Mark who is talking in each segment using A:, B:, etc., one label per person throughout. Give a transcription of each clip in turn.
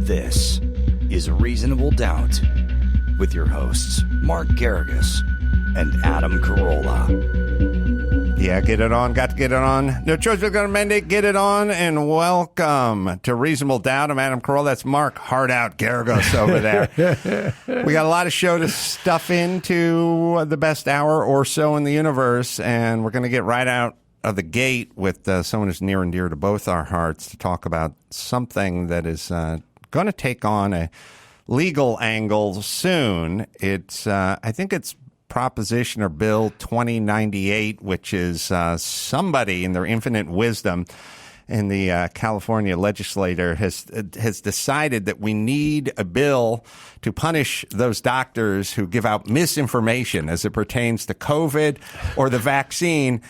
A: This is Reasonable Doubt with your hosts, Mark Geragos and Adam Carolla.
B: Yeah, get it on. Got to get it on. No choice but going to mandate. Get it on. And welcome to Reasonable Doubt. I'm Adam Carolla. That's Mark Hard Out Geragos over there. We got a lot of show to stuff into the best hour or so in the universe. And we're going to get right out of the gate with someone who's near and dear to both our hearts to talk about something that is going to take on a legal angle soon. It's I think it's Proposition or Bill 2098, which is somebody in their infinite wisdom in the California legislature has decided that we need a bill to punish those doctors who give out misinformation as it pertains to COVID or the vaccine.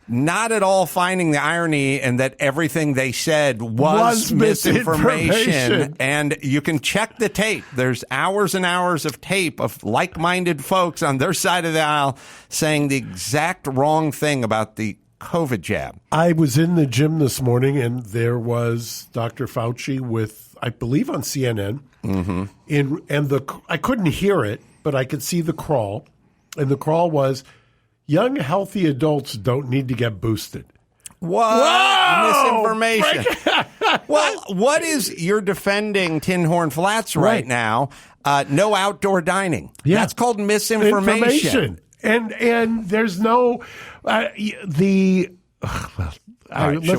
B: Not at all finding the irony in that everything they said was misinformation. And you can check the tape. There's hours and hours of tape of like-minded folks on their side of the aisle saying the exact wrong thing about the COVID jab.
C: I was in the gym this morning, and there was Dr. Fauci with, I believe, on CNN. Mm-hmm. I couldn't hear it, but I could see the crawl. And the crawl was, young, healthy adults don't need to get boosted.
B: Whoa! Misinformation. Well, what is you're defending Tin Horn Flats right now? No outdoor dining. Yeah. That's called misinformation.
C: And there's no
B: should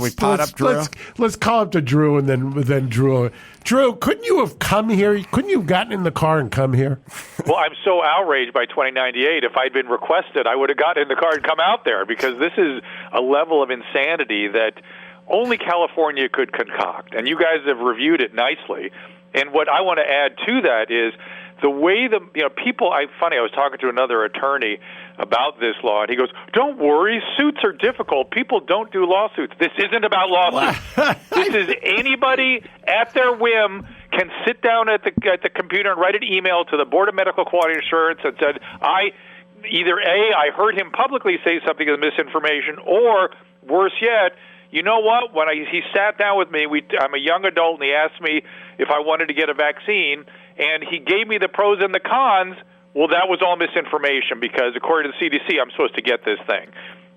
B: we pot up Drew?
C: Let's call up to Drew and then Drew. Drew, couldn't you have come here? Couldn't you have gotten in the car and come here?
D: Well, I'm so outraged by 2098. If I'd been requested, I would have gotten in the car and come out there, because this is a level of insanity that only California could concoct. And you guys have reviewed it nicely. And what I want to add to that is the way people. I was talking to another attorney about this law, and he goes, "Don't worry, suits are difficult. People don't do lawsuits. This isn't about lawsuits. This is anybody at their whim can sit down at the computer and write an email to the Board of Medical Quality Assurance and said, I heard him publicly say something as misinformation, or worse yet, you know what? When he sat down with me, I'm a young adult, and he asked me if I wanted to get a vaccine, and he gave me the pros and the cons. Well, that was all misinformation, because according to the CDC, I'm supposed to get this thing.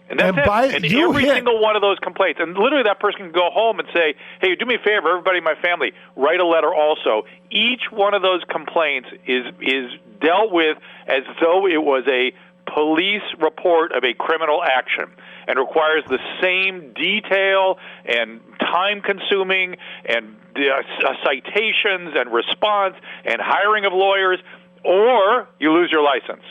D: And that's it. And every single one of those complaints, and literally that person can go home and say, hey, do me a favor, everybody in my family, write a letter also. Each one of those complaints is dealt with as though it was a police report of a criminal action, and requires the same detail and time-consuming and citations and response and hiring of lawyers, or you lose your license.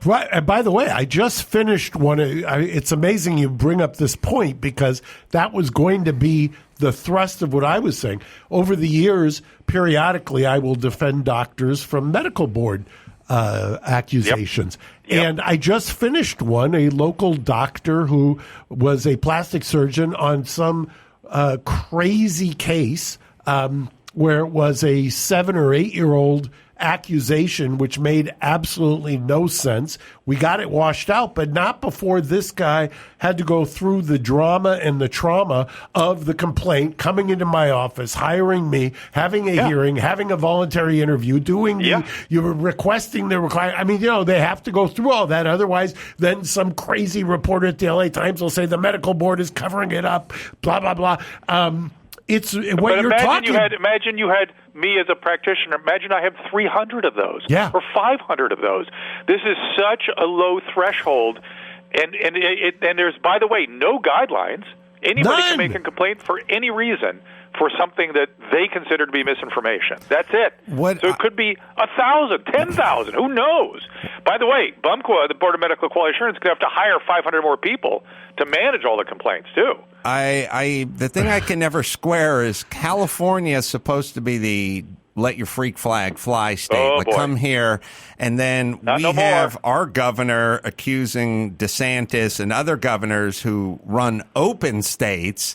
C: Right. And by the way, I just finished one. It's amazing you bring up this point, because that was going to be the thrust of what I was saying. Over the years, periodically, I will defend doctors from medical board accusations. Yep. And I just finished one, a local doctor who was a plastic surgeon on some crazy case where it was a 7 or 8 year old accusation, which made absolutely no sense. We got it washed out, but not before this guy had to go through the drama and the trauma of the complaint, coming into my office, hiring me, having a hearing, having a voluntary interview, you were requesting the requirement. I mean, they have to go through all that. Otherwise, then some crazy reporter at the LA Times will say the medical board is covering it up, blah, blah, blah. It's what
D: but
C: you're talking.
D: Imagine you had me as a practitioner. Imagine I have 300 of those, or 500 of those. This is such a low threshold, and there's, by the way, no guidelines. Anybody can make a complaint for any reason for something that they consider to be misinformation. That's it. So it could be 1,000, 10,000. Who knows? By the way, BUMQA, the Board of Medical Quality Assurance, is going to have to hire 500 more people to manage all the complaints too.
B: The thing I can never square is California is supposed to be the let your freak flag fly state. Come here. And then have our governor accusing DeSantis and other governors who run open states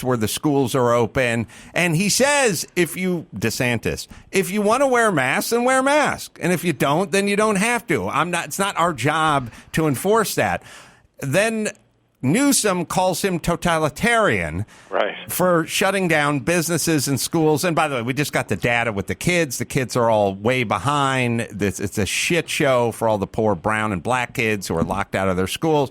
B: where the schools are open. And he says, if you want to wear masks, then wear a mask. And if you don't, then you don't have to. It's not our job to enforce that. Then Newsom calls him totalitarian for shutting down businesses and schools. And by the way, we just got the data with the kids. The kids are all way behind. It's a shit show for all the poor brown and black kids who are locked out of their schools.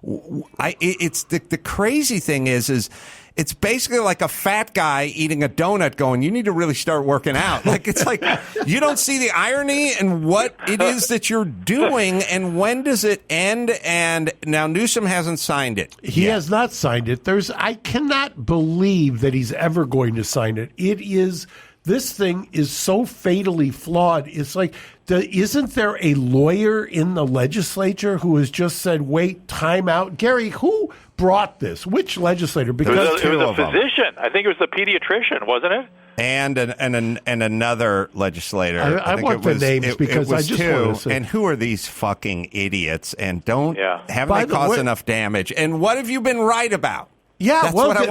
B: It's the crazy thing is it's basically like a fat guy eating a donut going, you need to really start working out. Like, it's like, you don't see the irony in what it is that you're doing, and when does it end? And now Newsom hasn't signed it.
C: He has not signed it. I cannot believe that he's ever going to sign it. This thing is so fatally flawed. It's like, isn't there a lawyer in the legislature who has just said, wait, time out? Gary, who brought this? Which legislator? Because
D: it was a physician. I think it was the pediatrician, wasn't it?
B: And another legislator.
C: I
B: think
C: want the names because I just want to say.
B: And who are these fucking idiots? And haven't they caused enough damage? And what have you been right about?
C: Yeah,
B: that's what I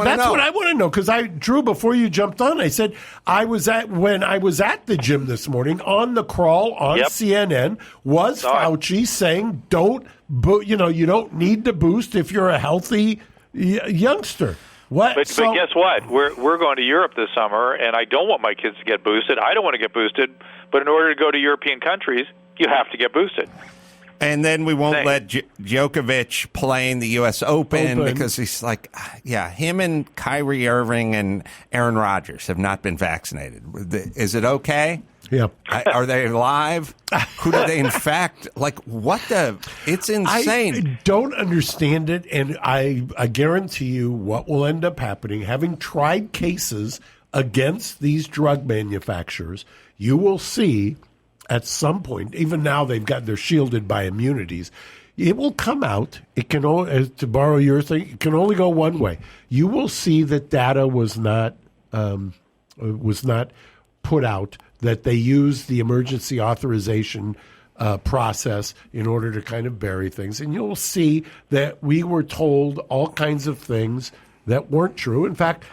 C: want to know. Because Drew, before you jumped on, I said when I was at the gym this morning on the crawl on CNN was Fauci saying you don't need to boost if you're a healthy youngster. What?
D: But guess what? We're going to Europe this summer, and I don't want my kids to get boosted. I don't want to get boosted, but in order to go to European countries, you have to get boosted.
B: And then we won't let Djokovic play in the U.S. Open because he's like, him and Kyrie Irving and Aaron Rodgers have not been vaccinated. Is it okay?
C: Yeah.
B: Are they alive? Who do they infect? Like, what the? It's insane.
C: I don't understand it, and I guarantee you what will end up happening, having tried cases against these drug manufacturers, you will see at some point, even now they're shielded by immunities, it will come out. It can only, to borrow your thing, it can only go one way. You will see that data was not put out, that they used the emergency authorization process in order to kind of bury things. And you'll see that we were told all kinds of things that weren't true. In fact,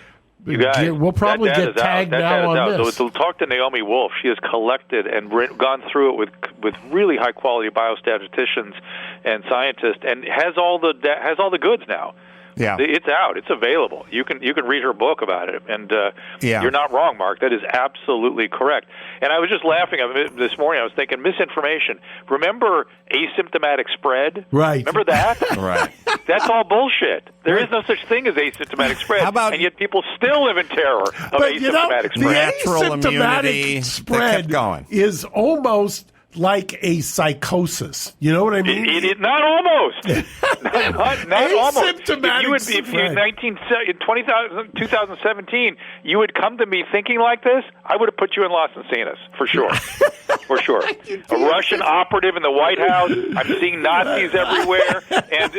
C: we'll probably get tagged now on this.
D: So talk to Naomi Wolf. She has collected and gone through it with really high quality biostatisticians and scientists, and has all the goods now.
B: Yeah,
D: it's out. It's available. You can read her book about it, and you're not wrong, Mark. That is absolutely correct. And I was just laughing this morning. I was thinking misinformation. Remember asymptomatic spread?
C: Right.
D: Remember that?
B: Right.
D: That's all bullshit. There is no such thing as asymptomatic spread. And yet people still live in terror of asymptomatic spread.
C: The
B: Natural
C: asymptomatic
B: immunity
C: spread
B: going.
C: is almost like a psychosis. You know what I mean?
D: Not almost. not almost.
C: Asymptomatic
D: In 2017, you would come to me thinking like this, I would have put you in Las Encinas, for sure. For sure. A Russian operative in the White House. I'm seeing Nazis everywhere. And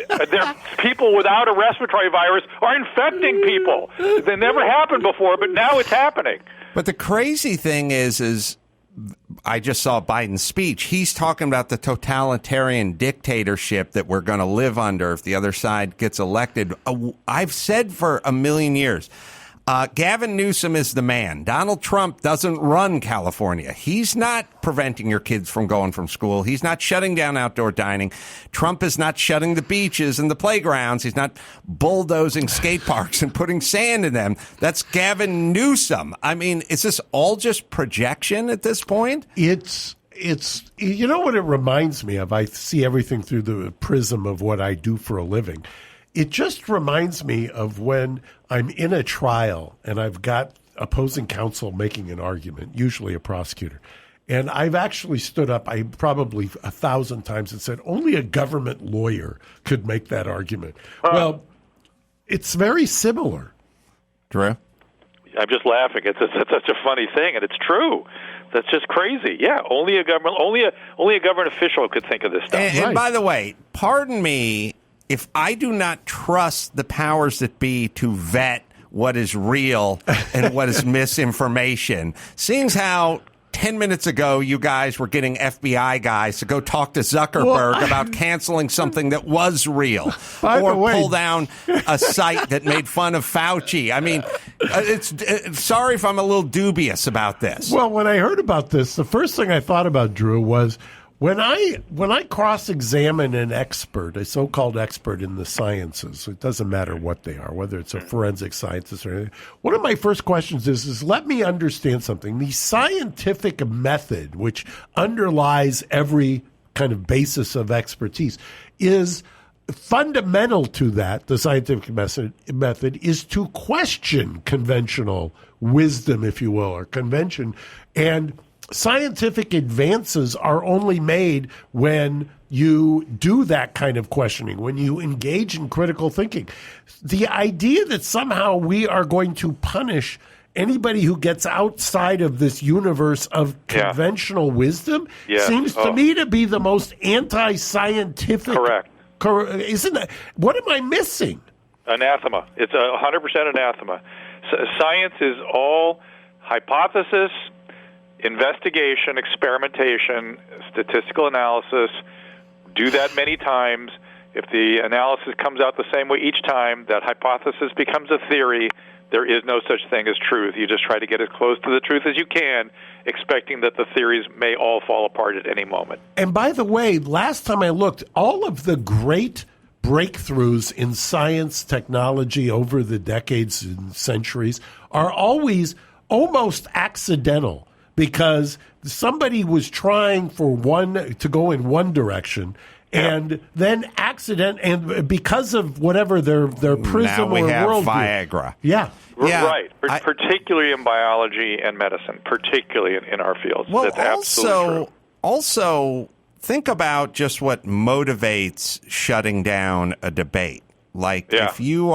D: people without a respiratory virus are infecting people. That never happened before, but now it's happening.
B: But the crazy thing is I just saw Biden's speech. He's talking about the totalitarian dictatorship that we're going to live under if the other side gets elected. I've said for a million years, Gavin Newsom is the man. Donald Trump doesn't run California. He's not preventing your kids from going from school. He's not shutting down outdoor dining. Trump is not shutting the beaches and the playgrounds. He's not bulldozing skate parks and putting sand in them. That's Gavin Newsom. I mean, is this all just projection at this point?
C: It's you know what it reminds me of? I see everything through the prism of what I do for a living. It just reminds me of when I'm in a trial and I've got opposing counsel making an argument, usually a prosecutor. And I've actually stood up, probably 1,000 times, and said, only a government lawyer could make that argument. Well, it's very similar.
B: Drew?
D: I'm just laughing. It's such a funny thing, and it's true. That's just crazy. Yeah, only a government official could think of this stuff.
B: And by the way, pardon me, if I do not trust the powers that be to vet what is real and what is misinformation, seeing how 10 minutes ago you guys were getting FBI guys to go talk to Zuckerberg about canceling something that was real, or pull down a site that made fun of Fauci. I mean, sorry if I'm a little dubious about this.
C: Well, when I heard about this, the first thing I thought about, Drew, was When I cross-examine an expert, a so-called expert in the sciences, it doesn't matter what they are, whether it's a forensic scientist or anything, one of my first questions is let me understand something. The scientific method, which underlies every kind of basis of expertise, is fundamental to that. The scientific method is to question conventional wisdom, if you will, or convention. And scientific advances are only made when you do that kind of questioning, when you engage in critical thinking. The idea that somehow we are going to punish anybody who gets outside of this universe of conventional wisdom seems to me to be the most anti-scientific.
D: Correct.
C: Isn't that? What am I missing?
D: Anathema. It's 100% anathema. Science is all hypothesis, investigation, experimentation, statistical analysis. Do that many times. If the analysis comes out the same way each time, that hypothesis becomes a theory. There is no such thing as truth. You just try to get as close to the truth as you can, expecting that the theories may all fall apart at any moment.
C: And by the way, last time I looked, all of the great breakthroughs in science, technology over the decades and centuries are always almost accidental, because somebody was trying for one to go in one direction, and then and because of whatever their prism
B: now we
C: or
B: have
C: worldview.
B: Viagra.
C: Yeah.
D: Right. Particularly in biology and medicine, particularly in our fields.
B: Well,
D: That's absolutely true.
B: Also, think about just what motivates shutting down a debate. Like if you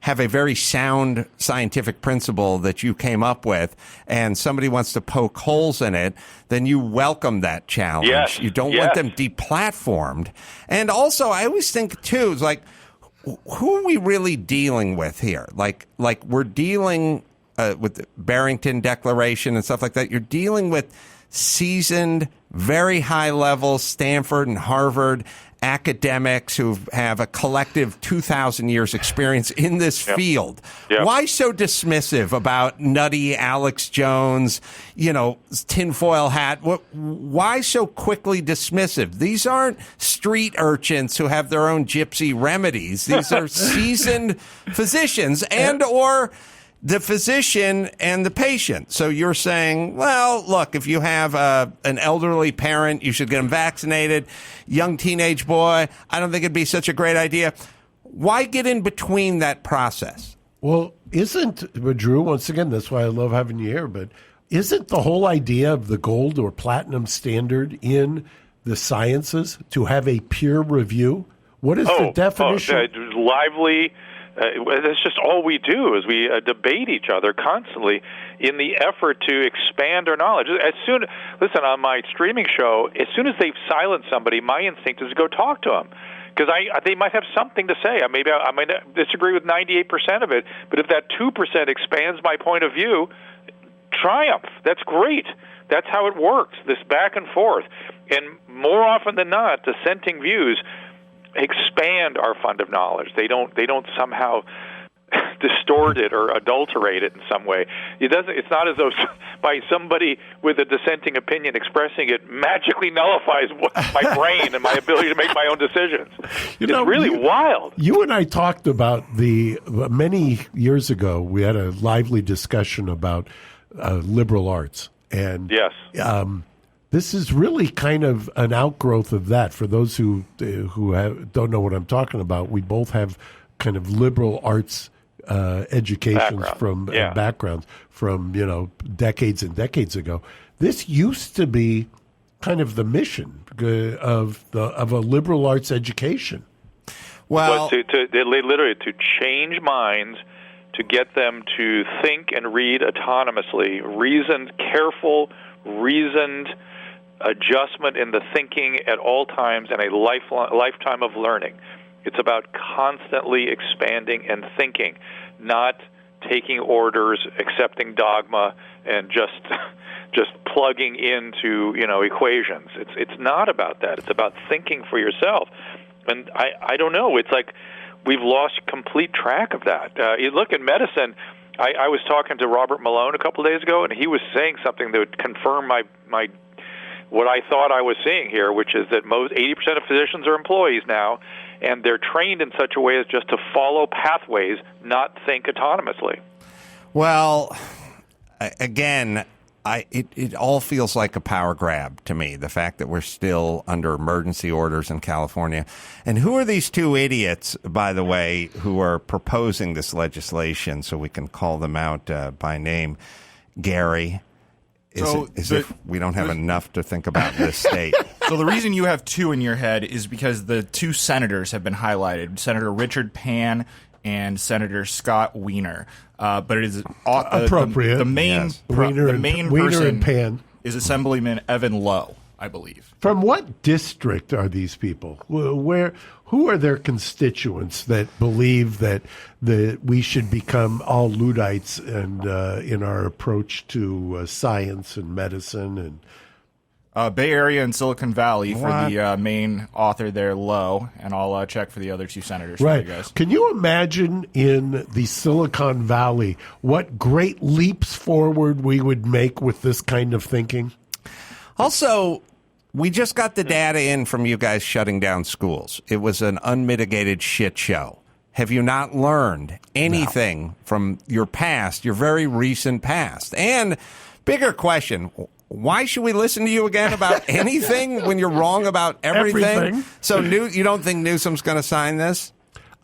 B: have a very sound scientific principle that you came up with and somebody wants to poke holes in it, then you welcome that challenge.
D: Yes.
B: You don't want them deplatformed. And also, I always think, too, is like, who are we really dealing with here? Like we're dealing with the Barrington Declaration and stuff like that. You're dealing with seasoned, very high-level Stanford and Harvard academics who have a collective 2,000 years experience in this field. Why so dismissive about nutty Alex Jones, tinfoil hat? Why so quickly dismissive? These aren't street urchins who have their own gypsy remedies. These are seasoned physicians or the physician and the patient. So you're saying, well, look, if you have an elderly parent, you should get them vaccinated. Young teenage boy, I don't think it'd be such a great idea. Why get in between that process?
C: Well, Drew, once again, that's why I love having you here, but isn't the whole idea of the gold or platinum standard in the sciences to have a peer review? What is the definition?
D: Lively. That's just all we do is we debate each other constantly in the effort to expand our knowledge. Listen, on my streaming show, as soon as they've silenced somebody, my instinct is to go talk to them, because they might have something to say. Maybe I might disagree with 98% of it, but if that 2% expands my point of view, triumph. That's great. That's how it works, this back and forth. And more often than not, dissenting views expand our fund of knowledge. They don't somehow distort it or adulterate it in some way. It's not as though by somebody with a dissenting opinion expressing it magically nullifies my brain and my ability to make my own decisions. It's really wild.
C: You and I talked about many years ago, we had a lively discussion about liberal arts. And this is really kind of an outgrowth of that. For those who don't know what I'm talking about, we both have kind of liberal arts educations backgrounds from decades and decades ago. This used to be kind of the mission of a liberal arts education.
D: Well, literally to change minds, to get them to think and read autonomously, careful, reasoned adjustment in the thinking at all times, and a lifetime of learning. It's about constantly expanding and thinking, not taking orders, accepting dogma, and just plugging into equations. It's not about that. It's about thinking for yourself. And I don't know. It's like we've lost complete track of that. You look at medicine. I was talking to Robert Malone a couple of days ago, and he was saying something that would confirm what I thought I was seeing here, which is that most 80% of physicians are employees now, and they're trained in such a way as just to follow pathways, not think autonomously.
B: Well, again, it all feels like a power grab to me, the fact that we're still under emergency orders in California. And who are these two idiots, by the way, who are proposing this legislation, so we can call them out by name? Gary, if we don't have enough to think about in this state.
E: So the reason you have two in your head is because the two senators have been highlighted, Senator Richard Pan and Senator Scott Wiener. But it is
C: appropriate.
E: The main
C: Wiener
E: person
C: and Pan
E: is Assemblyman Evan Lowe, I believe.
C: From what district are these people? Who are their constituents that believe that we should become all Luddites and in our approach to science and medicine and
E: Bay Area and Silicon Valley for the main author there, Lowe, and I'll check for the other two senators for you guys.
C: Can you imagine in the Silicon Valley what great leaps forward we would make with this kind of thinking?
B: Also, we just got the data in from you guys shutting down schools. It was an unmitigated shit show. Have you not learned anything from your past, your very recent past? And bigger question, why should we listen to you again about anything when you're wrong about everything? So you don't think Newsom's going to sign this?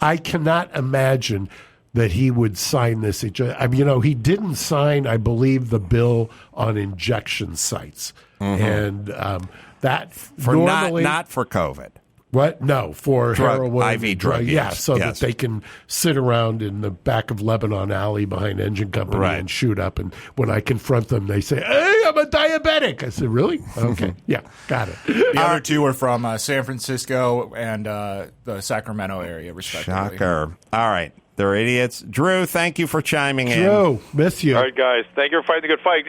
C: I cannot imagine that he would sign this. I mean, he didn't sign, I believe, the bill on injection sites. Mm-hmm. And that
B: for
C: normally
B: not for COVID.
C: What? No, for heroin.
B: IV drug use.
C: Yeah, so that they can sit around in the back of Lebanon Alley behind Engine Company and shoot up. And when I confront them, they say, "Hey, I'm a diabetic." I said, "Really? Okay, yeah, got it."
E: The other two are from San Francisco and the Sacramento area, respectively.
B: Shocker. All right. They're idiots. Drew, thank you for chiming in.
C: Drew, miss you.
D: All right, guys. Thank you for fighting the good fight.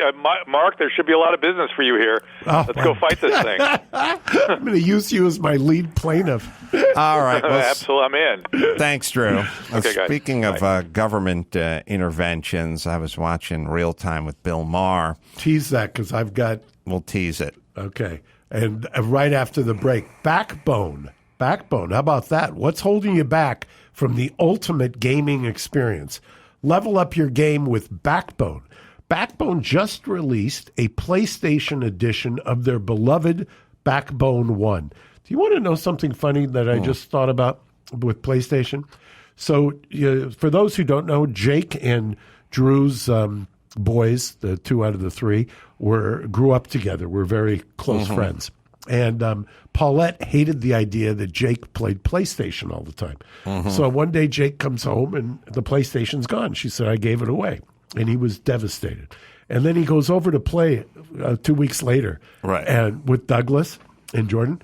D: Mark, there should be a lot of business for you here. Let's go fight this thing.
C: I'm going to use you as my lead plaintiff.
B: All right. Well,
D: absolutely. I'm in.
B: Thanks, Drew.
D: Okay, guys.
B: Speaking of government interventions, I was watching Real Time with Bill Maher.
C: Tease that because I've got...
B: We'll tease it.
C: Okay. And right after the break, Backbone. How about that? What's holding you back from the ultimate gaming experience? Level up your game with Backbone. Backbone just released a PlayStation edition of their beloved Backbone 1. Do you want to know something funny that I just thought about with PlayStation? So for those who don't know, Jake and Drew's boys, the two out of the three, grew up together. We're very close friends. And Paulette hated the idea that Jake played PlayStation all the time. So one day Jake comes home and the PlayStation's gone. She said, "I gave it away." And he was devastated. And then he goes over to play 2 weeks later and with Douglas and Jordan.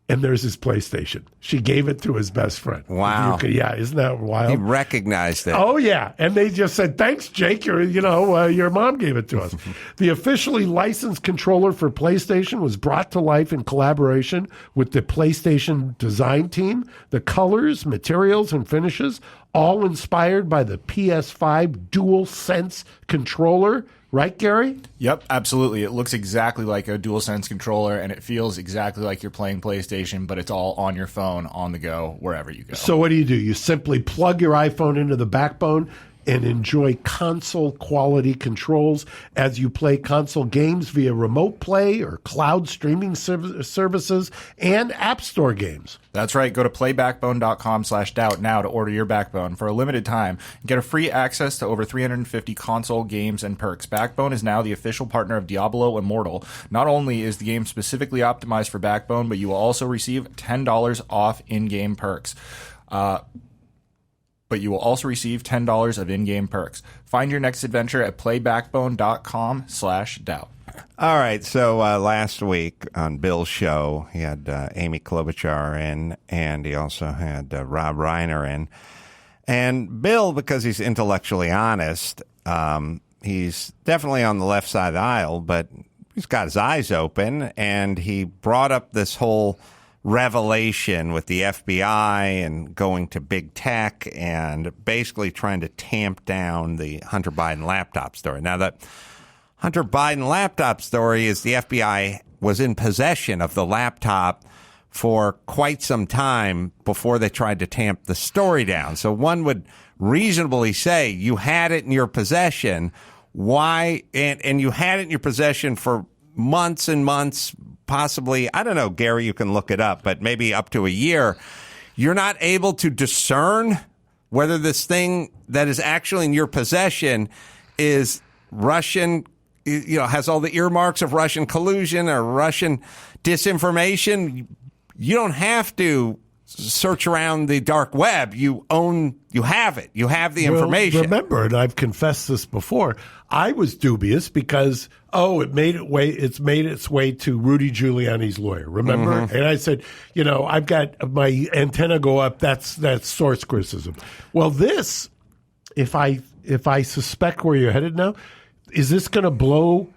C: And there's his PlayStation. She gave it to his best friend.
B: Wow.
C: Yeah, isn't that wild?
B: He recognized it.
C: Oh, yeah. And they just said, "Thanks, Jake. Your mom gave it to us." The officially licensed controller for PlayStation was brought to life in collaboration with the PlayStation design team. The colors, materials, and finishes, all inspired by the PS5 DualSense controller. Right, Gary?
E: Yep, absolutely. It looks exactly like a DualSense controller, and it feels exactly like you're playing PlayStation, but it's all on your phone, on the go, wherever you go.
C: So what do? You simply plug your iPhone into the Backbone and enjoy console-quality controls as you play console games via remote play or cloud streaming services and App Store games.
E: That's right. Go to playbackbone.com/doubt now to order your Backbone for a limited time and get a free access to over 350 console games and perks. Backbone is now the official partner of Diablo Immortal. Not only is the game specifically optimized for Backbone, but you will also receive $10 off in-game perks. But you will also receive $10 of in-game perks. Find your next adventure at playbackbone.com/doubt.
B: All right. So last week on Bill's show, he had Amy Klobuchar in, and he also had Rob Reiner in. And Bill, because he's intellectually honest, he's definitely on the left side of the aisle, but he's got his eyes open, and he brought up this whole revelation with the FBI and going to big tech and basically trying to tamp down the Hunter Biden laptop story. Now, the Hunter Biden laptop story is the FBI was in possession of the laptop for quite some time before they tried to tamp the story down. So one would reasonably say you had it in your possession. Why? And you had it in your possession for months and months, possibly. I don't know, Gary, you can look it up, but maybe up to a year. You're not able to discern whether this thing that is actually in your possession is Russian, has all the earmarks of Russian collusion or Russian disinformation. You don't have to search around the dark web. You have it. You have the information.
C: Well, remember, and I've confessed this before, I was dubious because, it's made its way to Rudy Giuliani's lawyer. Remember? Mm-hmm. And I said, I've got my antenna go up. That's source criticism. Well, this, if I suspect where you're headed now, is this going to blow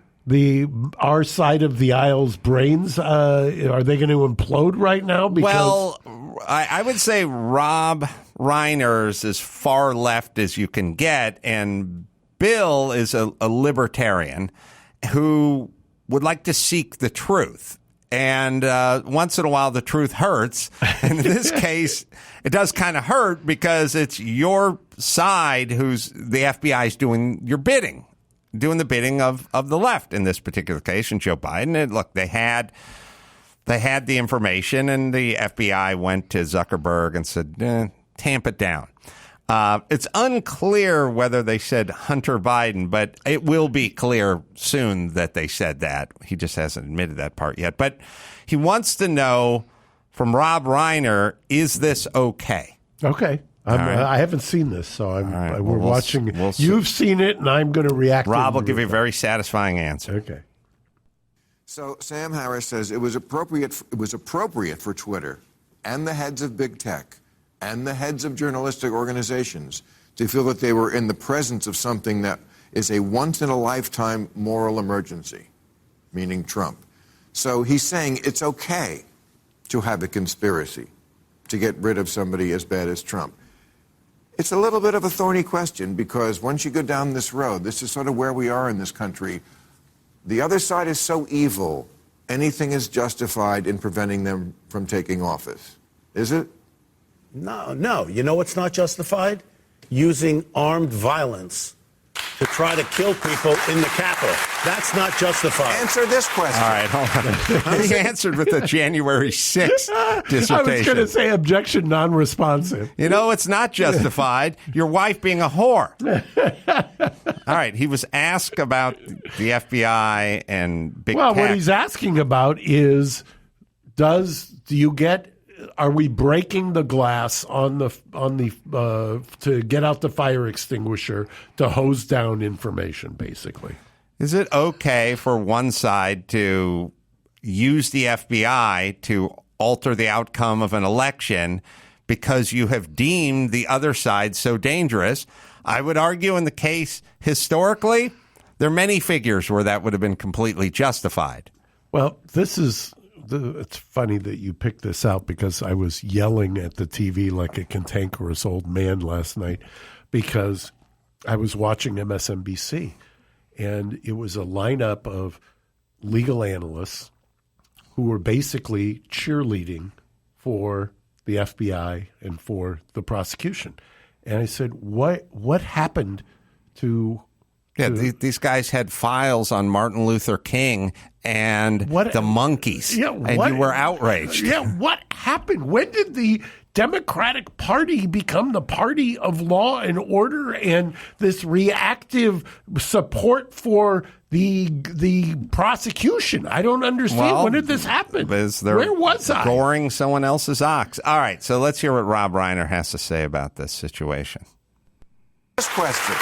C: our side of the aisle's brains? Are they going to implode right now?
B: Well, I would say Rob Reiner's as far left as you can get, and Bill is a libertarian who would like to seek the truth. And once in a while, the truth hurts. And in this case, it does kind of hurt because it's your side who's the FBI is doing your bidding. Doing the bidding of the left in this particular case, and Joe Biden. And look, they had the information, and the FBI went to Zuckerberg and said, tamp it down. It's unclear whether they said Hunter Biden, but it will be clear soon that they said that. He just hasn't admitted that part yet. But he wants to know from Rob Reiner, is this okay?
C: Okay. I haven't seen this, so we're watching.
B: We'll
C: You've seen it, and I'm going to react.
B: Rob will give you a very satisfying answer.
C: Okay.
F: So Sam Harris says it was appropriate for Twitter and the heads of big tech and the heads of journalistic organizations to feel that they were in the presence of something that is a once-in-a-lifetime moral emergency, meaning Trump. So he's saying it's okay to have a conspiracy to get rid of somebody as bad as Trump. It's a little bit of a thorny question because once you go down this road, this is sort of where we are in this country. The other side is so evil, anything is justified in preventing them from taking office. Is it?
G: No. You know what's not justified? Using armed violence to try to kill people in the Capitol. That's not justified.
F: Answer this question.
B: All right, hold on. He answered with the January 6th dissertation.
C: I was going to say objection non-responsive.
B: It's not justified. Your wife being a whore. All right, he was asked about the FBI and big tech.
C: What he's asking about is, are we breaking the glass on the to get out the fire extinguisher to hose down information, basically?
B: Is it okay for one side to use the FBI to alter the outcome of an election because you have deemed the other side so dangerous? I would argue in the case historically, there are many figures where that would have been completely justified.
C: Well, it's funny that you picked this out because I was yelling at the TV like a cantankerous old man last night because I was watching MSNBC, and it was a lineup of legal analysts who were basically cheerleading for the FBI and for the prosecution. And I said, what happened to...
B: Yeah, these guys had files on Martin Luther King and the monkeys, and you were outraged.
C: Yeah, what happened? When did the Democratic Party become the party of law and order and this reactive support for the prosecution? I don't understand. When did this happen? Where was I?
B: Goring someone else's ox. All right, so let's hear what Rob Reiner has to say about this situation.
F: This question.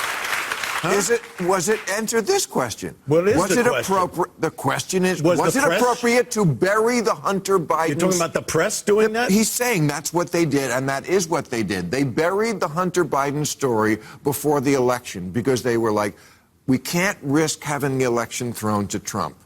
F: Answer this question.
G: What is
F: was
G: the
F: it
G: question?
F: Appropriate? The question is, was it appropriate to bury the Hunter Biden?
G: You're talking about the press doing that?
F: He's saying that's what they did, and that is what they did. They buried the Hunter Biden story before the election because they were like, we can't risk having the election thrown to Trump.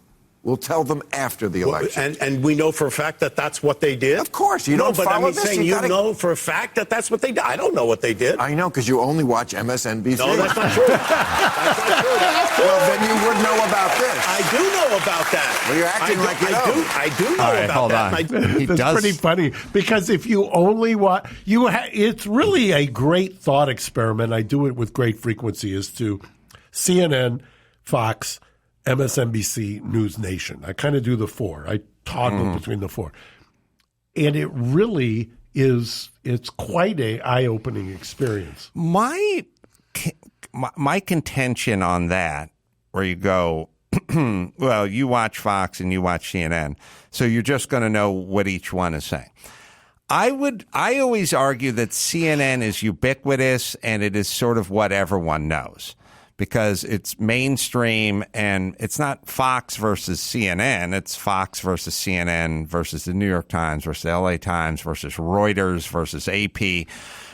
F: We'll tell them after the election.
G: And we know for a fact that that's what they did?
F: Of course. You don't follow this.
G: Saying you know for a fact that that's what they did. I don't know what they did.
F: I know, because you only watch MSNBC.
G: No, that's not true. That's not true.
F: Well, then you would know about this.
G: I do know about that.
F: Well, you're acting like you know.
G: I do know
B: All right,
G: about
B: hold
G: that.
B: on.
G: and I-
B: He
C: That's
B: does.
C: pretty funny because if you only watch, it's really a great thought experiment. I do it with great frequency. Is to CNN, Fox, MSNBC, News Nation. I kind of do the four. I toggle between the four, and it really is. It's quite a eye-opening experience.
B: My contention on that, where you go, well, you watch Fox and you watch CNN, so you're just going to know what each one is saying. I always argue that CNN is ubiquitous and it is sort of what everyone knows because it's mainstream and it's not Fox versus CNN. It's Fox versus CNN versus the New York Times versus the LA Times versus Reuters versus AP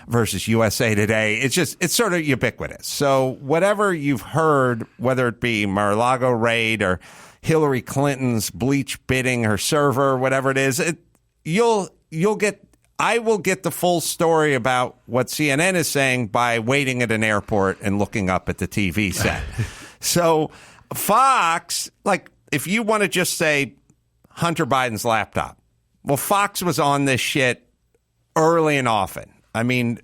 B: versus USA Today. It's sort of ubiquitous. So whatever you've heard, whether it be Mar-a-Lago raid or Hillary Clinton's bleach bidding her server, whatever it is, I will get the full story about what CNN is saying by waiting at an airport and looking up at the TV set. So Fox, like if you want to just say Hunter Biden's laptop, well, Fox was on this shit early and often. I mean,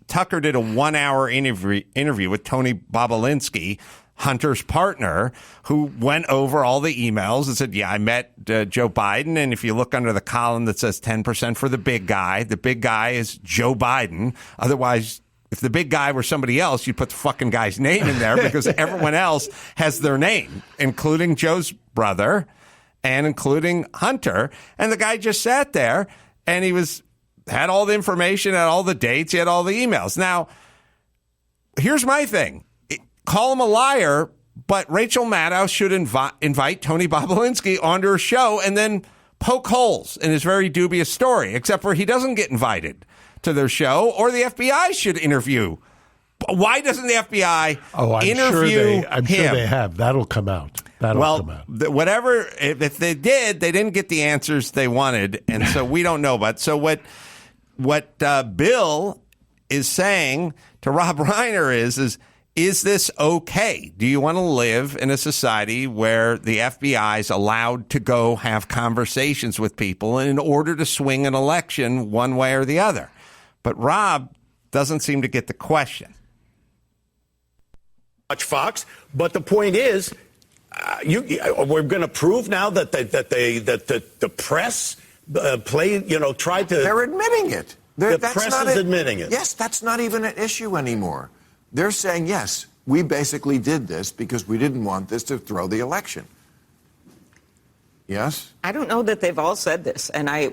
B: Tucker did a 1-hour interview with Tony Bobolinsky, Hunter's partner, who went over all the emails and said, yeah, I met Joe Biden. And if you look under the column that says 10% for the big guy is Joe Biden. Otherwise, if the big guy were somebody else, you'd put the fucking guy's name in there because everyone else has their name, including Joe's brother and including Hunter. And the guy just sat there and had all the information, had all the dates, he had all the emails. Now, here's my thing. Call him a liar, but Rachel Maddow should invite Tony Bobolinsky onto her show and then poke holes in his very dubious story, except for he doesn't get invited to their show, or the FBI should interview. Why doesn't the FBI interview
C: I'm
B: him?
C: sure they have. That'll come out. Come out.
B: Whatever, if they did, they didn't get the answers they wanted, and so we don't know. But so what Bill is saying to Rob Reiner is this okay? Do you want to live in a society where the FBI is allowed to go have conversations with people in order to swing an election one way or the other? But Rob doesn't seem to get the question.
G: Watch Fox, but the point is, we're going to prove now that the press tried to.
F: They're admitting it.
G: The press is admitting it.
F: Yes, that's not even an issue anymore. They're saying, yes, we basically did this because we didn't want this to throw the election. Yes?
H: I don't know that they've all said this, and I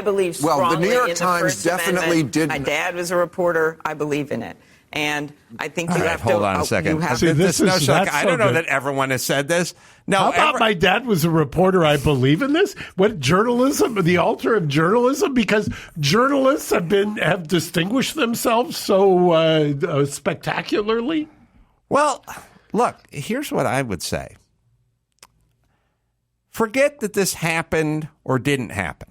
H: believe strongly
F: well, the New York
H: in the
F: Times
H: First
F: definitely
H: Amendment.
F: didn't.
H: My dad was a reporter. I believe in it. And I think you have to...
B: Hold on a second.
C: See,
B: I don't know
C: good.
B: that everyone has said this. No,
C: How about my dad was a reporter? I believe in this. What journalism? The altar of journalism, because journalists have distinguished themselves so spectacularly.
B: Well, look, here's what I would say. Forget that this happened or didn't happen.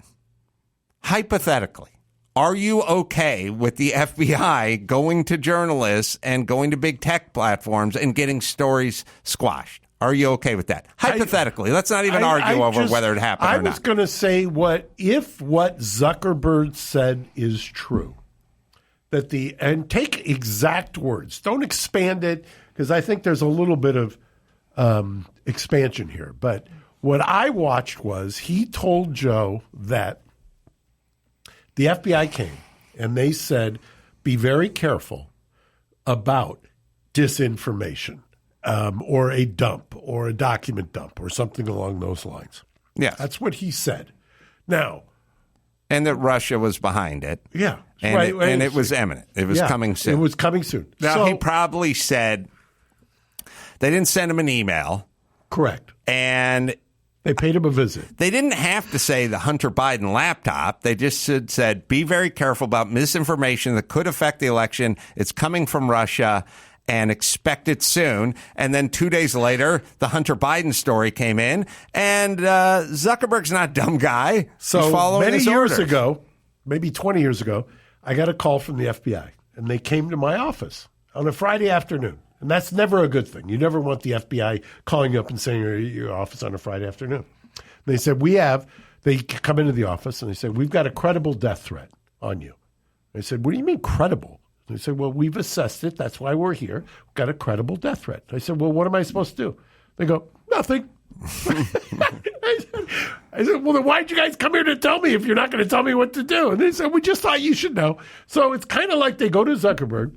B: Hypothetically, are you okay with the FBI going to journalists and going to big tech platforms and getting stories squashed? Are you okay with that? Hypothetically, let's not even argue over whether it happened or not.
C: I was going to say, if what Zuckerberg said is true, and take exact words, don't expand it, because I think there's a little bit of expansion here. But what I watched was he told Joe that the FBI came and they said, be very careful about disinformation or a dump or a document dump or something along those lines.
B: Yeah.
C: That's what he said. Now.
B: And that Russia was behind it.
C: Yeah.
B: And,
C: right,
B: and it was imminent. It was coming soon.
C: It was coming soon.
B: Now, he probably said they didn't send him an email.
C: Correct.
B: And
C: they paid him a visit.
B: They didn't have to say the Hunter Biden laptop. They just said, be very careful about misinformation that could affect the election. It's coming from Russia and expect it soon. And then 2 days later, the Hunter Biden story came in. And Zuckerberg's not a dumb guy.
C: So
B: He's following
C: many
B: his
C: years
B: orders.
C: ago, maybe 20 years ago, I got a call from the FBI. And they came to my office on a Friday afternoon. And that's never a good thing. You never want the FBI calling you up and saying you're at your office on a Friday afternoon. They said, they come into the office and they said, we've got a credible death threat on you. They said, what do you mean credible? They said, well, we've assessed it. That's why we're here. We've got a credible death threat. I said, well, what am I supposed to do? They go, nothing. I said, well, then why'd you guys come here to tell me if you're not going to tell me what to do? And they said, we just thought you should know. So it's kind of like they go to Zuckerberg,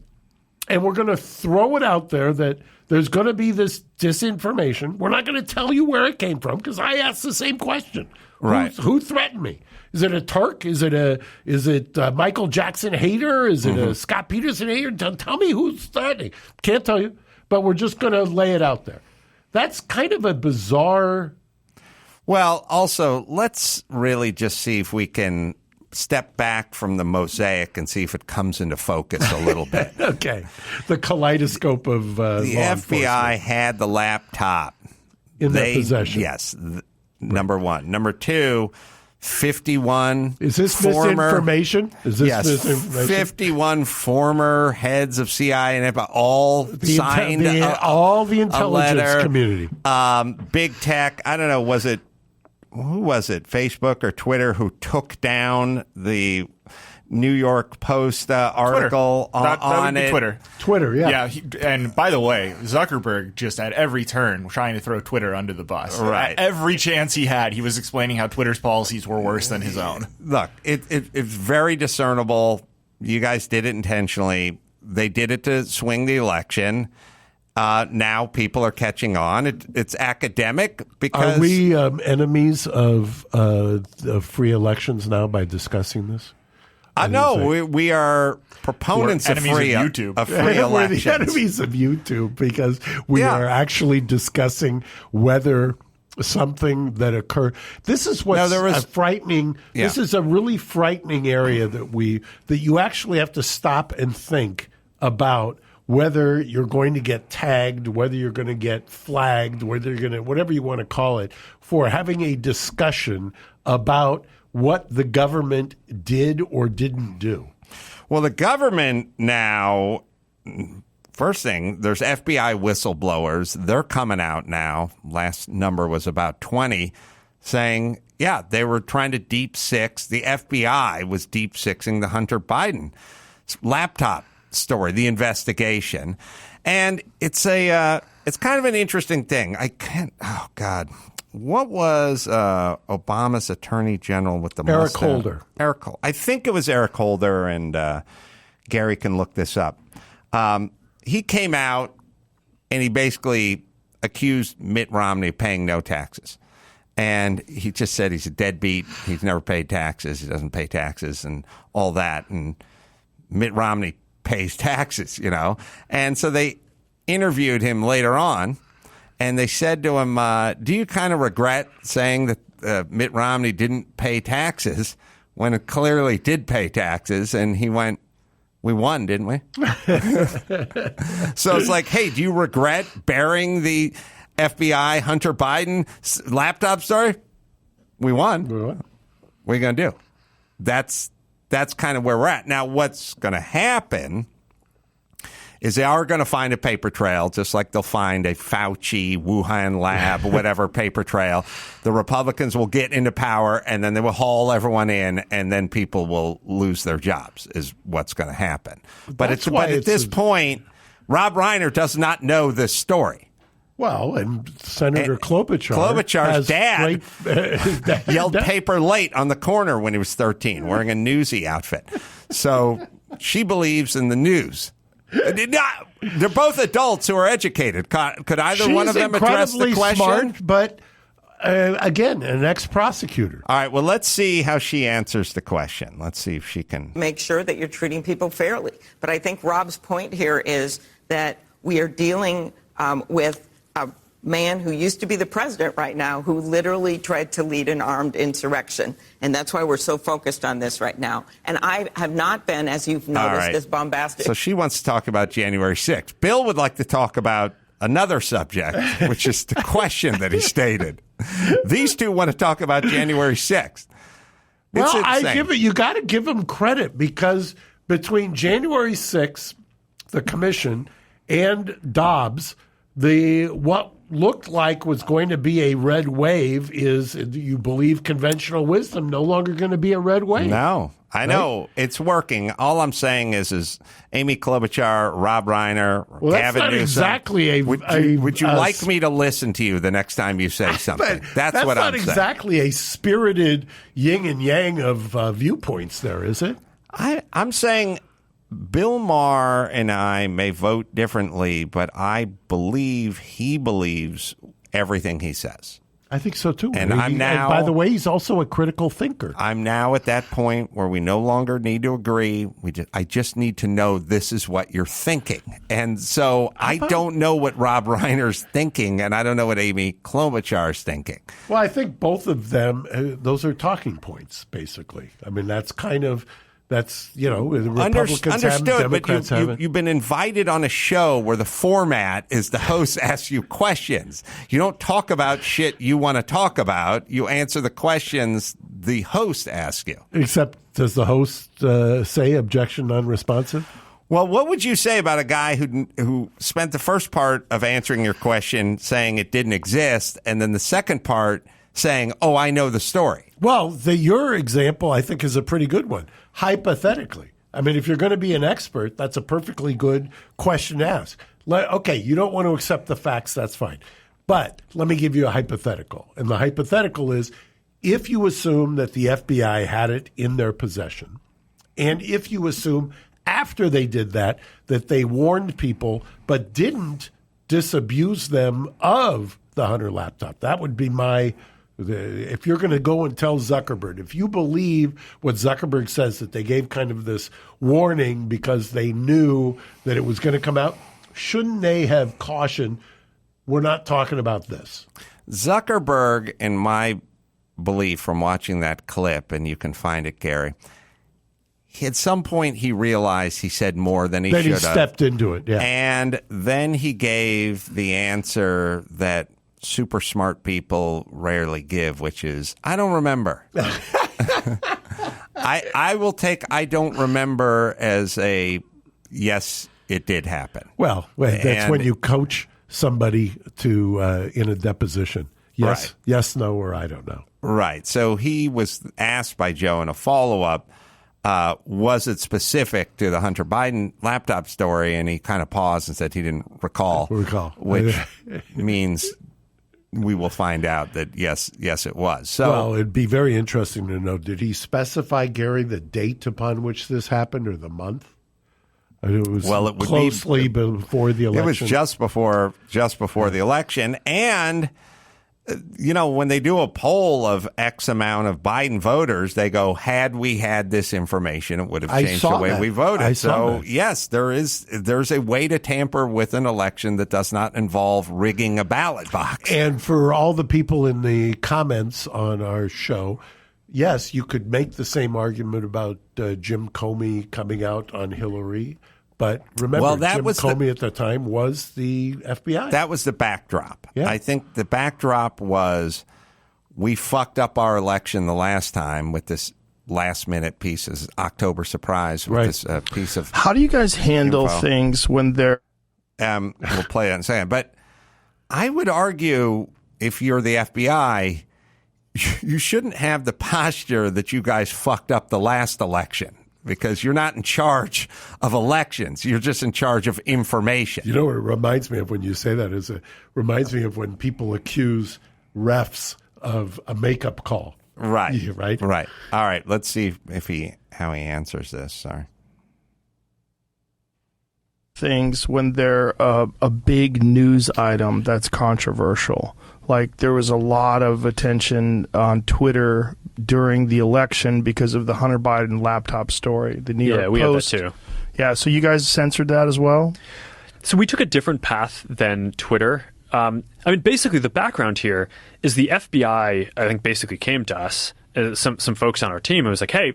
C: and we're going to throw it out there that there's going to be this disinformation. We're not going to tell you where it came from because I asked the same question.
B: Right.
C: Who threatened me? Is it a Turk? Is it Michael Jackson hater? Is it a Scott Peterson hater? Tell me who's threatening. Can't tell you, but we're just going to lay it out there. That's kind of a bizarre.
B: Well, also, let's really just see if we can step back from the mosaic and see if it comes into focus a little bit.
C: Okay. The kaleidoscope of
B: the FBI had the laptop
C: in their possession.
B: Yes. Number one. Number two, 51
C: Is this
B: former,
C: misinformation? Is this misinformation?
B: 51 former heads of CIA and FBI all signed
C: all the intelligence
B: letter.
C: Community.
B: Big tech, I don't know, who was it, Facebook or Twitter, who took down the New York Post article on it?
E: Twitter,
C: yeah.
E: Yeah, and by the way, Zuckerberg just at every turn trying to throw Twitter under the bus.
B: Right.
E: At every chance he had, he was explaining how Twitter's policies were worse than his own.
B: Look, it's very discernible. You guys did it intentionally. They did it to swing the election. Now people are catching on. It's academic because...
C: Are we enemies of free elections now by discussing this?
B: No, we are proponents of free
E: YouTube.
B: Of free elections.
C: We're the enemies of YouTube because we are actually discussing whether something that occurred. This is what's frightening. Yeah. This is a really frightening area that you actually have to stop and think about whether you're going to get tagged, whether you're going to get flagged, whether you're going to, whatever you want to call it, for having a discussion about what the government did or didn't do.
B: Well, the government now, first thing, there's FBI whistleblowers. They're coming out now. Last number was about 20, saying, yeah, they were trying to deep six. The FBI was deep sixing the Hunter Biden laptop story, the investigation. And it's kind of an interesting thing. Oh, God. What was Obama's attorney general with the mustache?
C: Holder.
B: Eric Holder. I think it was Eric Holder, and Gary can look this up. He came out and he basically accused Mitt Romney of paying no taxes. And he just said he's a deadbeat. He's never paid taxes. He doesn't pay taxes and all that. And Mitt Romney pays taxes, And so they interviewed him later on. And they said to him, do you kind of regret saying that Mitt Romney didn't pay taxes when it clearly did pay taxes? And he went, we won, didn't we? So it's like, hey, do you regret bearing the FBI Hunter Biden laptop story? We won. What are you going to do? That's kind of where we're at. Now, what's going to happen is they are going to find a paper trail, just like they'll find a Fauci, Wuhan lab, whatever paper trail. The Republicans will get into power, and then they will haul everyone in, and then people will lose their jobs, is what's going to happen. But at this point, Rob Reiner does not know this story.
C: Well, and Senator
B: Klobuchar's dad yelled paper late on the corner when he was 13, wearing a newsy outfit. So she believes in the news. They're both adults who are educated. Could either one of them address the question?
C: Smart, but again, an ex-prosecutor.
B: All right, well, let's see how she answers the question. Let's see if she can
H: make sure that you're treating people fairly. But I think Rob's point here is that we are dealing with a man who used to be the president right now who literally tried to lead an armed insurrection. And that's why we're so focused on this right now. And I have not been, as you've noticed, as bombastic.
B: So she wants to talk about January 6th. Bill would like to talk about another subject, which is the question that he stated. These two want to talk about January 6th.
C: Well, you got to give them credit because between January 6th, the commission, and Dobbs, what looked like was going to be a red wave is, you believe conventional wisdom, no longer going to be a red wave.
B: No, I know it's working. All I'm saying is Amy Klobuchar, Rob Reiner,
C: Well, that's
B: Gavin
C: not
B: Newsom.
C: exactly
B: Would you like me to listen to you the next time you say something? That's what I'm saying.
C: That's not exactly a spirited yin and yang of viewpoints there, is it?
B: I'm saying Bill Maher and I may vote differently, but I believe he believes everything he says.
C: I think so too.
B: And I'm now,
C: by the way, he's also a critical thinker.
B: I'm now at that point where we no longer need to agree. I just need to know this is what you're thinking. And so I don't know what Rob Reiner's thinking, and I don't know what Amy Klobuchar's thinking.
C: Well, I think both of them, those are talking points, basically. I mean, that's the Republicans have them, Democrats have it.
B: You've been invited on a show where the format is the host asks you questions. You don't talk about shit you want to talk about. You answer the questions the host asks you.
C: Except, does the host say objection non-responsive?
B: Well, what would you say about a guy who spent the first part of answering your question saying it didn't exist, and then the second part saying, "Oh, I know the story"?
C: Well, your example, I think, is a pretty good one. Hypothetically. I mean, if you're going to be an expert, that's a perfectly good question to ask. Okay, you don't want to accept the facts, that's fine. But let me give you a hypothetical. And the hypothetical is, if you assume that the FBI had it in their possession, and if you assume after they did that they warned people but didn't disabuse them of the Hunter laptop, that would be if you're going to go and tell Zuckerberg, if you believe what Zuckerberg says, that they gave kind of this warning because they knew that it was going to come out, shouldn't they have cautioned, we're not talking about this?
B: Zuckerberg, in my belief from watching that clip, and you can find it, Gary, at some point he realized he said more than he should have.
C: Then he stepped into it, yeah.
B: And then he gave the answer that super smart people rarely give, which is, I don't remember. I will take I don't remember as a yes, it did happen.
C: Well, that's when you coach somebody to in a deposition. Yes,
B: right.
C: Yes, no, or I don't know.
B: Right. So he was asked by Joe in a follow-up, was it specific to the Hunter Biden laptop story? And he kind of paused and said he didn't recall. Which means we will find out that yes, it was. So,
C: well, it'd be very interesting to know, did he specify, Gary, the date upon which this happened or the month? It was closely before the election.
B: It was just before the election. And, when they do a poll of X amount of Biden voters, they go, had we had this information, it would have changed the way we voted. So, yes, there's a way to tamper with an election that does not involve rigging a ballot box.
C: And for all the people in the comments on our show, yes, you could make the same argument about Jim Comey coming out on Hillary. But remember, Jim Comey at the time was the FBI.
B: That was the backdrop.
C: Yeah.
B: I think the backdrop was we fucked up our election the last time with this last-minute piece, this October surprise with this piece of
I: How do you guys handle things when they're...
B: we'll play it in a second. But I would argue if you're the FBI, you shouldn't have the posture that you guys fucked up the last election. Because you're not in charge of elections. You're just in charge of information.
C: You know what it reminds me of when you say that? It reminds me of when people accuse refs of a makeup call.
B: Right.
C: Yeah, right?
B: Right. All right. Let's see how he answers this. Sorry.
I: Things when they're a big news item that's controversial. Like there was a lot of attention on Twitter during the election because of the Hunter Biden laptop story. The New York Post.
J: Have that too.
I: Yeah, so you guys censored that as well?
J: So we took a different path than Twitter. Basically the background here is the FBI, I think, basically came to us, some folks on our team, and was like, hey,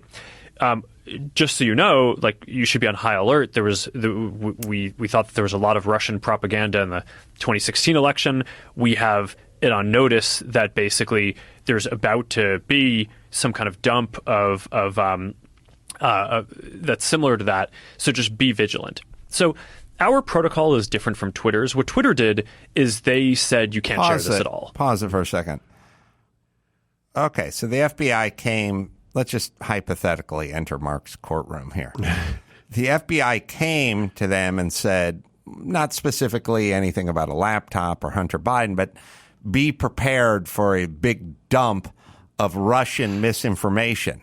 J: just so you know, like you should be on high alert. We thought that there was a lot of Russian propaganda in the 2016 election. We have it on notice that basically there's about to be some kind of dump of that's similar to that. So just be vigilant. So our protocol is different from Twitter's. What Twitter did is they said you can't share this at all.
B: Pause it for a second. Okay, so the FBI came, let's just hypothetically enter Mark's courtroom here. The FBI came to them and said, not specifically anything about a laptop or Hunter Biden, but be prepared for a big dump of Russian misinformation.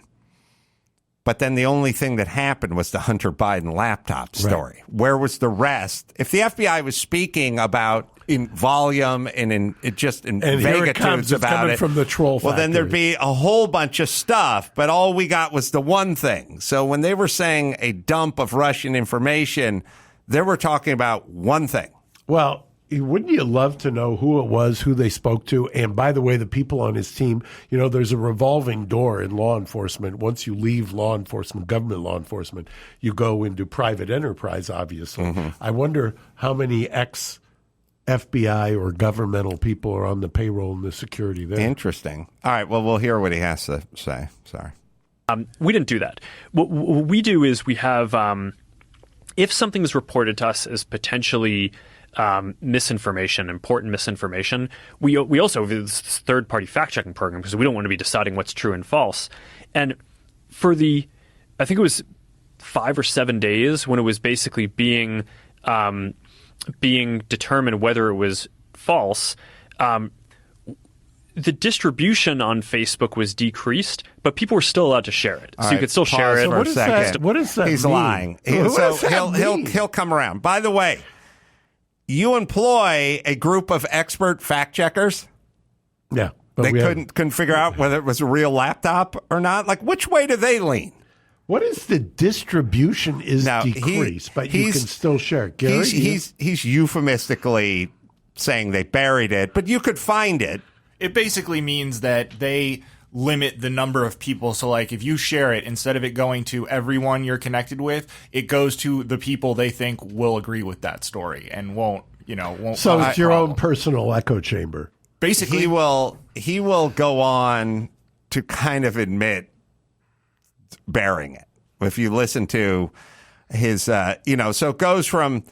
B: But then the only thing that happened was the Hunter Biden laptop story. Right. Where was the rest? If the FBI was speaking about in volume and in vagatudes about it,
C: from the troll factory.
B: Well, then there'd be a whole bunch of stuff. But all we got was the one thing. So when they were saying a dump of Russian information, they were talking about one thing.
C: Well, wouldn't you love to know who it was, who they spoke to? And by the way, the people on his team, there's a revolving door in law enforcement. Once you leave law enforcement, government law enforcement, you go into private enterprise, obviously. Mm-hmm. I wonder how many ex-FBI or governmental people are on the payroll and the security there.
B: Interesting. All right, well, we'll hear what he has to say. Sorry.
J: We didn't do that. What we do is we have, if something is reported to us as potentially misinformation, important misinformation, we also have this third-party fact-checking program because we don't want to be deciding what's true and false. And for I think it was 5 or 7 days when it was basically being determined whether it was false, the distribution on Facebook was decreased, but people were still allowed to share it. So you could still share it.
B: For a second.
C: What does that
B: He's
C: mean?
B: lying. He'll come around. By the way, you employ a group of expert fact checkers.
C: Yeah,
B: they couldn't figure out whether it was a real laptop or not. Like, which way do they lean?
C: What is the distribution is decreased, but you can still share it? Gary,
B: he's euphemistically saying they buried it, but you could find it.
E: It basically means that they limit the number of people. So, like, if you share it, instead of it going to everyone you're connected with, it goes to the people they think will agree with that story and won't.
C: So it's your own personal echo chamber.
E: Basically,
B: he will go on to kind of admit bearing it. If you listen to his, so it goes from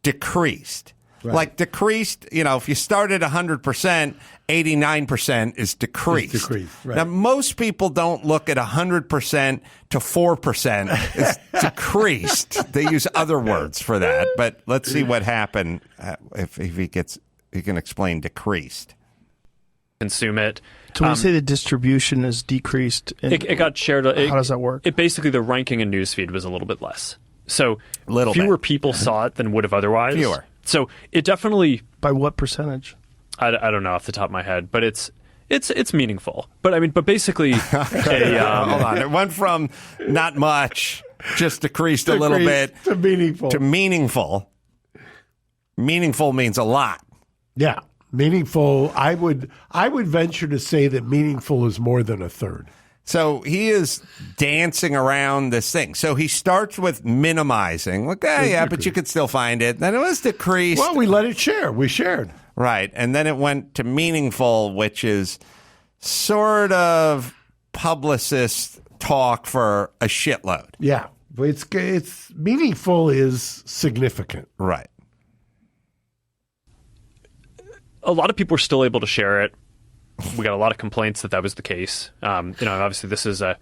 B: decreased. Right. Like decreased, if you start at 100%, 89% is decreased.
C: It's decreased, right.
B: Now, most people don't look at 100% to 4% as decreased. They use other words for that. But let's see what happened if he can explain decreased.
J: Consume it.
I: So when you say the distribution is decreased,
J: it got shared.
I: How does that work?
J: It basically, the ranking in newsfeed was a little bit less. So fewer people saw it than would have otherwise.
B: Fewer.
J: So it definitely.
I: By what percentage?
J: I don't know off the top of my head, but it's meaningful. But basically,
B: hold on. It went from not much, just decreased a little bit,
C: to meaningful.
B: Meaningful means a lot.
C: Yeah, meaningful. I would venture to say that meaningful is more than a third.
B: So he is dancing around this thing. So he starts with minimizing. Like, but you could still find it. Then it was decreased.
C: Well, we let it share. We shared.
B: Right. And then it went to meaningful, which is sort of publicist talk for a shitload.
C: Yeah. It's meaningful is significant.
B: Right.
J: A lot of people were still able to share it. We got a lot of complaints that was the case. Obviously this is a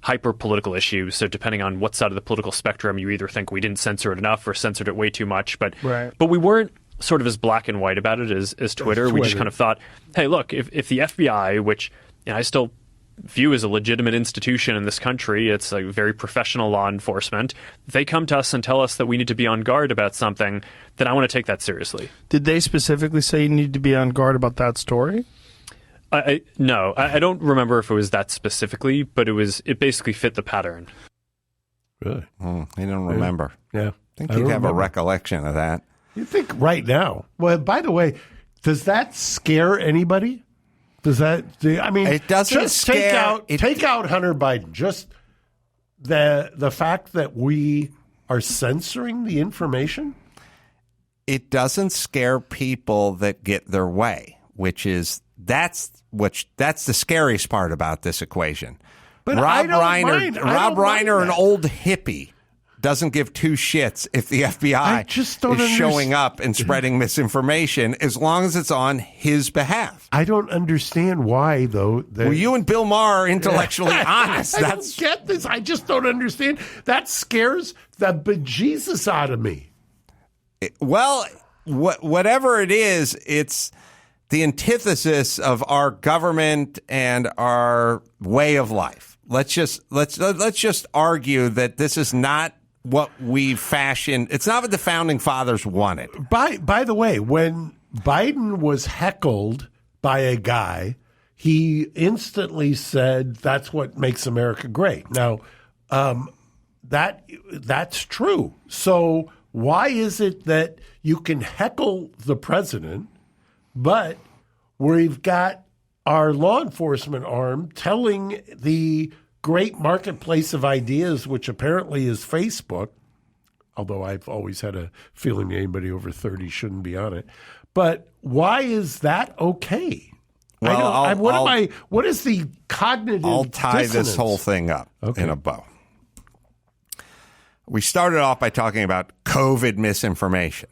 J: hyper-political issue, so depending on what side of the political spectrum, you either think we didn't censor it enough or censored it way too much. But we weren't sort of as black and white about it as Twitter. We just kind of thought, hey, look, if the FBI, which I still view as a legitimate institution in this country, it's a very professional law enforcement, they come to us and tell us that we need to be on guard about something, then I want to take that seriously.
I: Did they specifically say you need to be on guard about that story?
J: No, I don't remember if it was that specifically, but it basically fit the pattern.
C: Really?
B: You don't remember.
C: Yeah.
B: I think you'd have a recollection of that.
C: You think right now. Well, by the way, does that scare anybody? Does that?
B: It doesn't
C: just
B: scare.
C: Take out Hunter Biden. Just the fact that we are censoring the information.
B: It doesn't scare people that get their way, which is that's the scariest part about this equation.
C: But
B: Rob Reiner, an old hippie, doesn't give two shits if the FBI is showing up and spreading misinformation as long as it's on his behalf.
C: I don't understand why, though.
B: Well, you and Bill Maher are intellectually honest.
C: I don't get this. I just don't understand. That scares the bejesus out of me.
B: Well, whatever it is, it's the antithesis of our government and our way of life. Let's just argue that this is not what we fashioned. It's not what the founding fathers wanted.
C: By the way, when Biden was heckled by a guy, he instantly said, "That's what makes America great." Now, that's true. So why is it that you can heckle the president, but we've got our law enforcement arm telling the great marketplace of ideas, which apparently is Facebook, although I've always had a feeling anybody over 30 shouldn't be on it. But why is that okay?
B: Well,
C: what is the cognitive
B: I'll tie
C: dissonance?
B: this whole thing up in a bow. We started off by talking about COVID misinformation.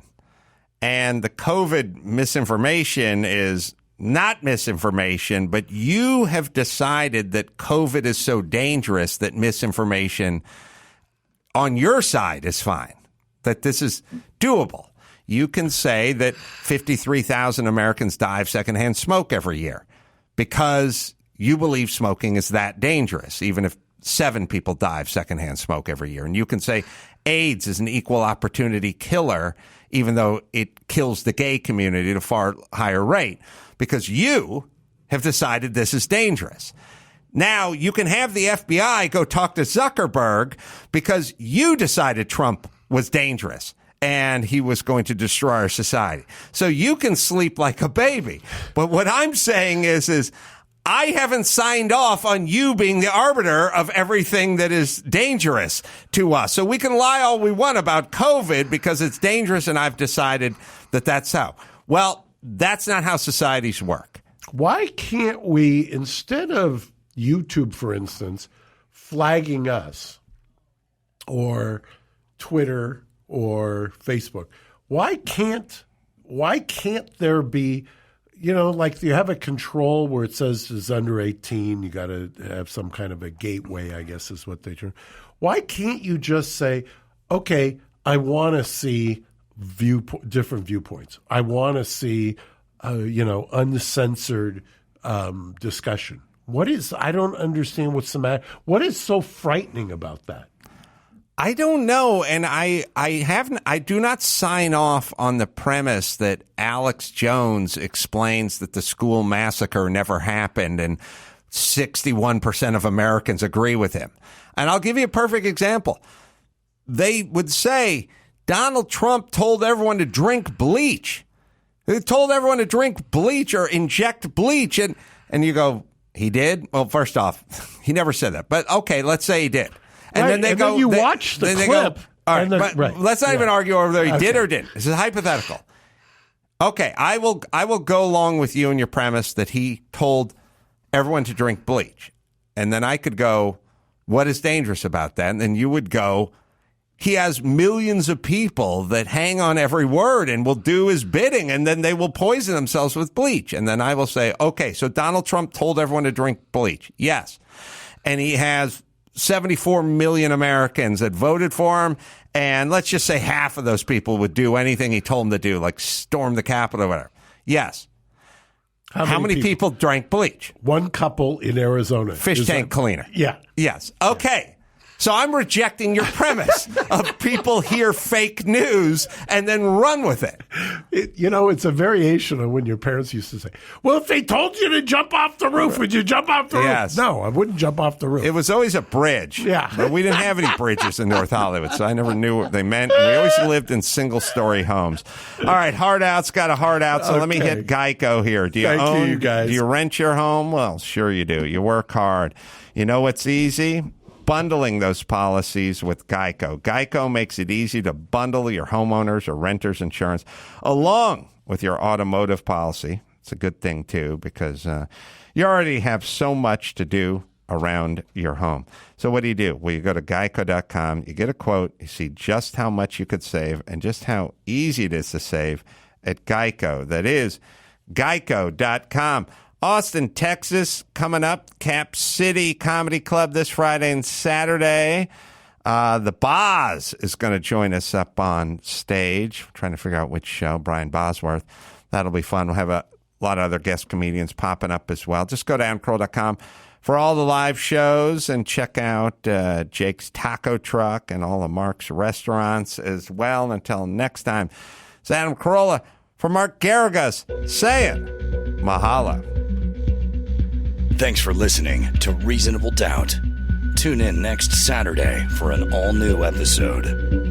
B: And the COVID misinformation is not misinformation, but you have decided that COVID is so dangerous that misinformation on your side is fine, that this is doable. You can say that 53,000 Americans die of secondhand smoke every year because you believe smoking is that dangerous, even if 7 people die of secondhand smoke every year. And you can say AIDS is an equal opportunity killer, even though it kills the gay community at a far higher rate, because you have decided this is dangerous. Now you can have the FBI go talk to Zuckerberg because you decided Trump was dangerous and he was going to destroy our society. So you can sleep like a baby. But what I'm saying is I haven't signed off on you being the arbiter of everything that is dangerous to us. So we can lie all we want about COVID because it's dangerous and I've decided that that's how. Well, that's not how societies work.
C: Why can't we, instead of YouTube, for instance, flagging us, or Twitter or Facebook, why can't there be, like you have a control where it says it's under 18, you got to have some kind of a gateway, I guess is what they term. Why can't you just say, okay, I want to see different viewpoints. I want to see, uncensored discussion. I don't understand what's the matter. What is so frightening about that?
B: I don't know, and I do not sign off on the premise that Alex Jones explains that the school massacre never happened, and 61% of Americans agree with him. And I'll give you a perfect example. They would say Donald Trump told everyone to drink bleach. They told everyone to drink bleach or inject bleach, and you go, he did? Well, first off, he never said that. But okay, let's say he did. And then they go,
C: then you watch the clip.
B: All right, but let's not even argue over whether he did or didn't. This is hypothetical. Okay, I will go along with you and your premise that he told everyone to drink bleach. And then I could go, what is dangerous about that? And then you would go, he has millions of people that hang on every word and will do his bidding, and then they will poison themselves with bleach. And then I will say, okay, so Donald Trump told everyone to drink bleach. Yes. And he has 74 million Americans that voted for him, and let's just say half of those people would do anything he told them to do, like storm the Capitol or whatever. Yes. How many people drank bleach?
C: One couple in Arizona.
B: Fish tank cleaner.
C: Yeah.
B: Yes. Okay. Yeah. So I'm rejecting your premise of people hear fake news and then run with it.
C: It's a variation on when your parents used to say, well, if they told you to jump off the roof, would you jump off the roof? No, I wouldn't jump off the roof.
B: It was always a bridge.
C: Yeah.
B: But we didn't have any bridges in North Hollywood, so I never knew what they meant. We always lived in single-story homes. All right, Hard Out's got a hard out, so let me hit Geico here. Do you rent your home? Well, sure you do. You work hard. You know what's easy? Bundling those policies with Geico. Geico makes it easy to bundle your homeowners or renters insurance along with your automotive policy. It's a good thing, too, because you already have so much to do around your home. So what do? Well, you go to geico.com, you get a quote, you see just how much you could save and just how easy it is to save at Geico. That is geico.com. Austin, Texas, coming up. Cap City Comedy Club this Friday and Saturday. The Boz is going to join us up on stage. We're trying to figure out which show. Brian Bosworth. That'll be fun. We'll have a lot of other guest comedians popping up as well. Just go to adamcarolla.com for all the live shows and check out Jake's Taco Truck and all of Mark's restaurants as well. Until next time, it's Adam Carolla for Mark Geragos saying mahalo.
A: Thanks for listening to Reasonable Doubt. Tune in next Saturday for an all-new episode.